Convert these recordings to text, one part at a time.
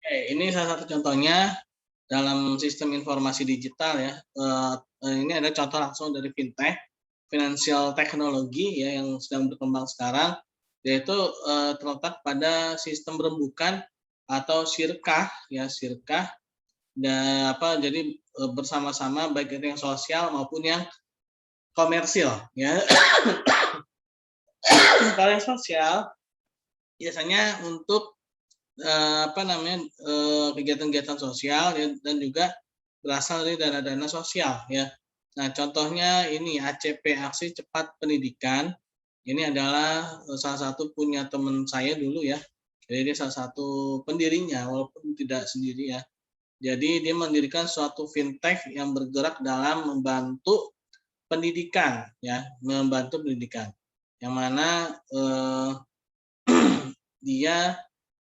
Oke, ini salah satu contohnya dalam sistem informasi digital ya. Ini ada contoh langsung dari fintech, financial technology ya yang sedang berkembang sekarang, yaitu terletak pada sistem rembukan atau sirkah ya, sirkah dan apa jadi bersama-sama baik itu yang sosial maupun yang komersil ya. Kalau yang sosial biasanya untuk apa namanya, kegiatan-kegiatan sosial ya dan juga berasal dari dana-dana sosial ya. Nah contohnya ini ACP, Aksi Cepat Pendidikan, ini adalah, salah satu punya teman saya dulu ya. Jadi dia salah satu pendirinya walaupun tidak sendiri ya. Jadi dia mendirikan suatu fintech yang bergerak dalam membantu pendidikan ya, membantu pendidikan. Yang mana, dia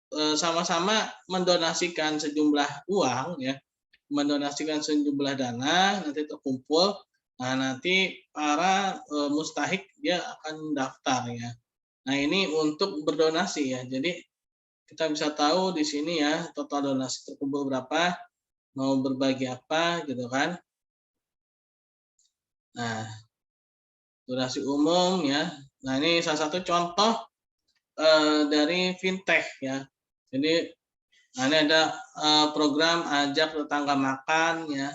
sama-sama mendonasikan sejumlah uang ya, mendonasikan sejumlah dana, nanti terkumpul, nah nanti para, mustahik dia akan daftar ya. Nah ini untuk berdonasi ya, jadi kita bisa tahu di sini ya total donasi terkumpul berapa, mau berbagi apa gitu kan. Nah, donasi umum ya, nah ini salah satu contoh, dari fintech ya. Jadi nah ini ada, program ajak tetangga makan ya,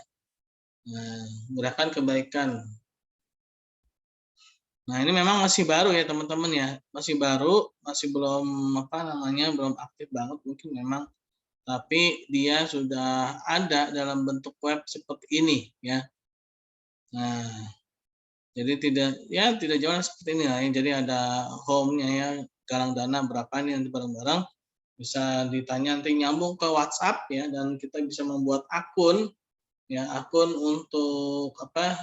nah gerakan kebaikan. Nah ini memang masih baru ya teman-teman ya, masih baru, masih belum apa namanya, belum aktif banget mungkin memang, tapi dia sudah ada dalam bentuk web seperti ini ya. Nah, jadi tidak jauh seperti ini lah ya, jadi ada home-nya ya, galang dana berapa nih nanti bareng-bareng, bisa ditanya nanti nyambung ke WhatsApp ya, dan kita bisa membuat akun ya, akun untuk apa,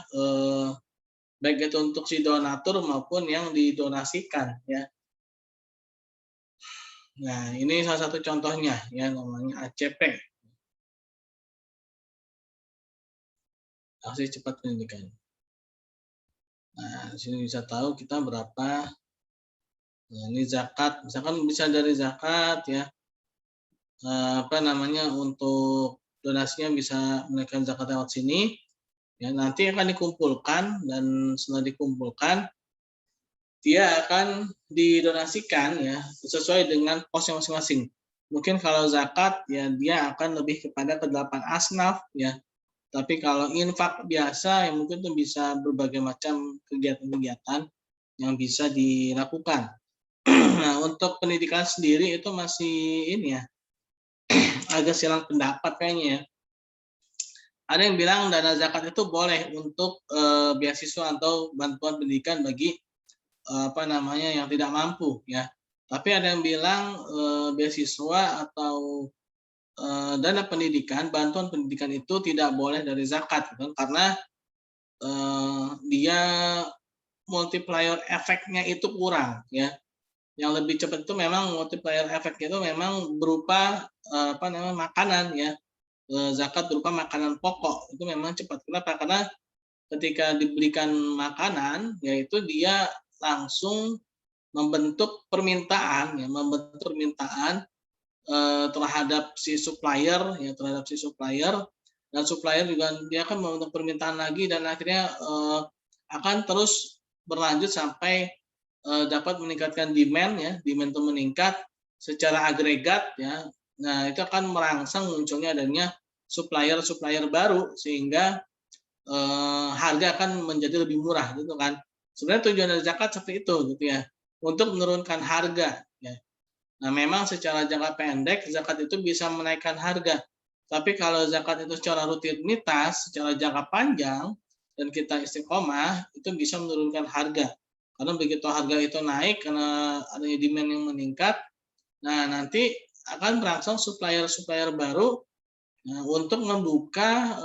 baik itu untuk si donatur maupun yang didonasikan ya. Nah, ini salah satu contohnya ya, namanya ACP, Aksi Cepat Pendidikan. Nah, di sini bisa tahu kita berapa, nah ini zakat, misalkan bisa dari zakat ya, apa namanya, untuk donasinya bisa menaikkan zakat lewat sini, ya nanti akan dikumpulkan dan setelah dikumpulkan dia akan didonasikan ya, sesuai dengan posnya masing-masing. Mungkin kalau zakat ya dia akan lebih kepada ke-8 asnaf ya, tapi kalau infak biasa ya mungkin itu bisa berbagai macam kegiatan-kegiatan yang bisa dilakukan. Nah, untuk pendidikan sendiri itu masih ini ya, agak silang pendapat kayaknya ya. Ada yang bilang dana zakat itu boleh untuk, beasiswa atau bantuan pendidikan bagi apa namanya, yang tidak mampu ya. Tapi ada yang bilang, beasiswa atau, dana pendidikan, bantuan pendidikan itu tidak boleh dari zakat gitu kan, karena, dia multiplier efeknya itu kurang ya. Yang lebih cepat itu memang multiplier efeknya itu memang berupa, apa namanya, makanan ya, zakat berupa makanan pokok, itu memang cepat. Kenapa? Karena ketika diberikan makanan, yaitu dia langsung membentuk permintaan ya, membentuk permintaan, terhadap si supplier ya, terhadap si supplier, dan supplier juga dia akan membentuk permintaan lagi dan akhirnya, akan terus berlanjut sampai, dapat meningkatkan demand ya, demand itu meningkat secara agregat ya. Nah, itu akan merangsang munculnya adanya supplier-supplier baru sehingga, harga akan menjadi lebih murah gitu kan. Sebenarnya tujuan dari zakat seperti itu gitu ya, untuk menurunkan harga ya. Nah, memang secara jangka pendek zakat itu bisa menaikkan harga. Tapi kalau zakat itu secara rutinitas, secara jangka panjang dan kita istiqomah, itu bisa menurunkan harga. Karena begitu harga itu naik karena adanya demand yang meningkat, nah nanti akan merangsang supplier-supplier baru, nah, untuk membuka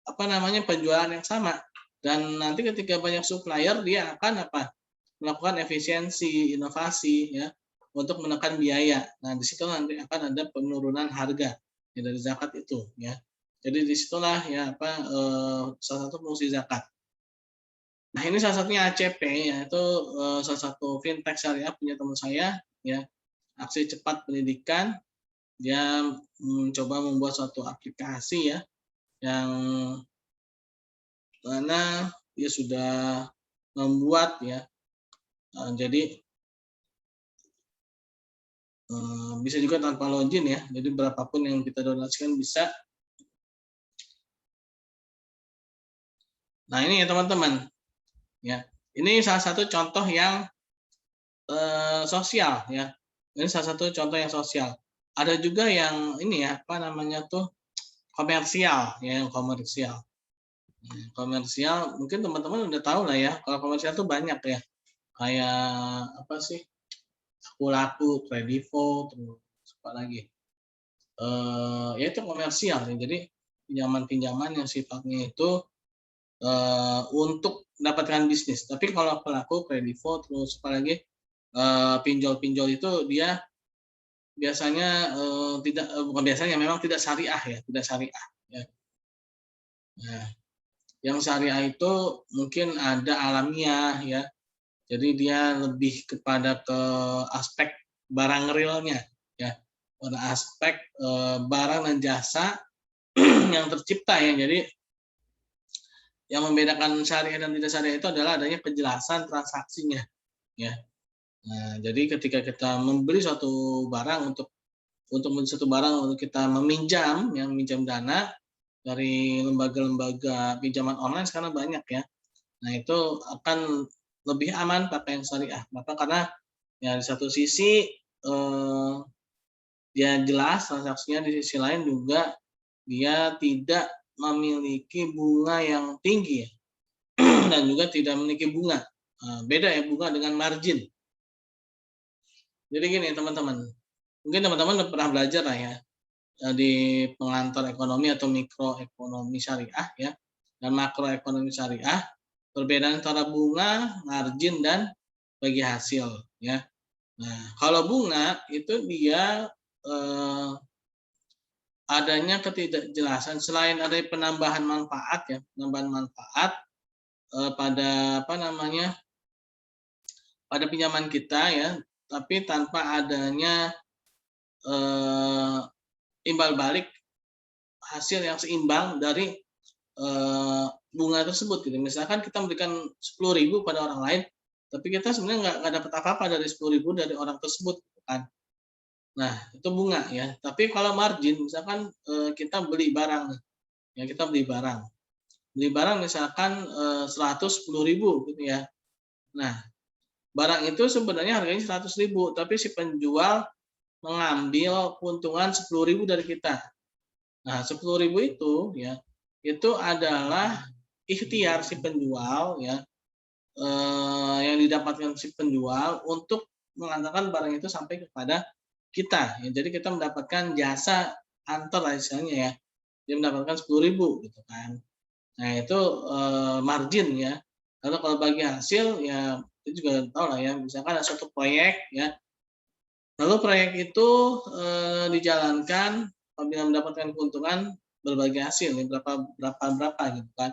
apa namanya, penjualan yang sama. Dan nanti ketika banyak supplier dia akan apa, melakukan efisiensi, inovasi ya, untuk menekan biaya. Nah, di situ nanti akan ada penurunan harga ya dari zakat itu ya. Jadi disitulah ya apa, salah satu fungsi zakat. Nah, ini salah satunya ACP yaitu, salah satu fintech syariah punya teman saya ya, Aksi Cepat Pendidikan. dia mencoba membuat suatu aplikasi ya, yang mana dia sudah membuat ya, jadi bisa juga tanpa login ya, jadi berapapun yang kita donasikan bisa. Nah ini ya teman-teman, ya ini salah satu contoh yang sosial ya, ini salah satu contoh yang sosial. Ada juga yang ini ya, apa namanya tuh, komersial ya, yang komersial. Komersial mungkin teman-teman udah tahu lah ya, kalau komersial tuh banyak ya, kayak apa sih, Laku, Kredivo, terus apa lagi, ya itu komersial ya. Jadi pinjaman-pinjaman yang sifatnya itu untuk mendapatkan bisnis. Tapi kalau pelaku Kredivo, terus apa lagi, pinjol-pinjol itu dia biasanya tidak, bukan biasanya, memang tidak syariah ya, tidak syariah ya. Nah, yang syariah itu mungkin ada alamiah ya. Jadi dia lebih kepada ke aspek barang realnya ya, pada aspek barang dan jasa yang tercipta ya. Jadi yang membedakan syariah dan tidak syariah itu adalah adanya kejelasan transaksinya ya. Nah, jadi ketika kita membeli suatu barang untuk membeli suatu barang untuk kita meminjam, yang meminjam dana dari lembaga-lembaga pinjaman online sekarang banyak ya. Nah, itu akan lebih aman pakai yang syariah. Kenapa? Karena ya di satu sisi dia jelas transaksinya, di sisi lain juga dia tidak memiliki bunga yang tinggi ya. Dan juga tidak memiliki bunga. Beda ya bunga dengan margin. Jadi gini teman-teman, mungkin teman-teman udah pernah belajar lah ya di pengantar ekonomi atau mikroekonomi syariah ya, dan makroekonomi syariah, perbedaan antara bunga, margin, dan bagi hasil ya. Nah, kalau bunga itu dia adanya ketidakjelasan, selain ada penambahan manfaat ya, penambahan manfaat pada apa namanya, pada pinjaman kita ya, tapi tanpa adanya imbal balik hasil yang seimbang dari bunga tersebut gitu. Misalkan kita memberikan 10.000 pada orang lain, tapi kita sebenarnya nggak dapat apa-apa dari 10.000 dari orang tersebut kan. Nah, itu bunga ya. Tapi kalau margin, misalkan kita beli barang, ya kita beli barang. Beli barang misalkan 110.000 gitu ya. Nah, barang itu sebenarnya harganya 100.000, tapi si penjual mengambil keuntungan 10.000 dari kita. Nah, 10.000 itu ya, itu adalah ikhtiar si penjual ya, yang didapatkan si penjual untuk mengantarkan barang itu sampai kepada kita. Ya, jadi kita mendapatkan jasa antar lah istilahnya ya. Dia mendapatkan 10.000 gitu kan. Nah, itu margin ya. Lalu kalau bagi hasil ya kita juga tahu lah ya, misalkan ada suatu proyek ya. Lalu proyek itu dijalankan apabila mendapatkan keuntungan berbagi hasil ya, berapa gitu kan.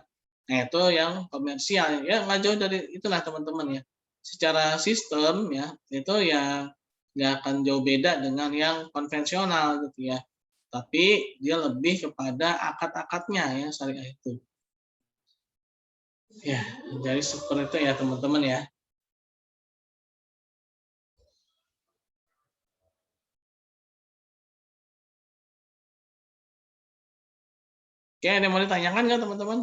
Nah, itu yang komersial ya, nggak jauh dari itulah teman-teman ya. Secara sistem ya itu ya nggak akan jauh beda dengan yang konvensional gitu ya. Tapi dia lebih kepada akad-akadnya ya syariah itu. Ya, jadi seperti itu ya teman-teman ya. Oke, ada yang mau ditanyakan nggak teman-teman?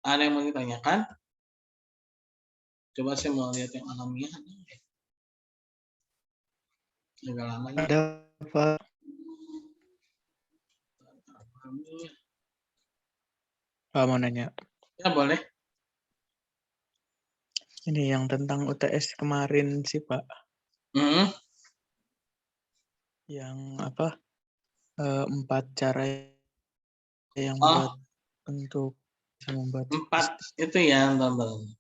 Ada yang mau ditanyakan? Coba saya mau lihat yang alamiah. Agak lama nih. Ada, Pak. Pak mau nanya. Ya, boleh. Ini yang tentang UTS kemarin sih, Pak. Yang apa? 4 cara yang buat untuk membuat 4 itu ya, teman-teman.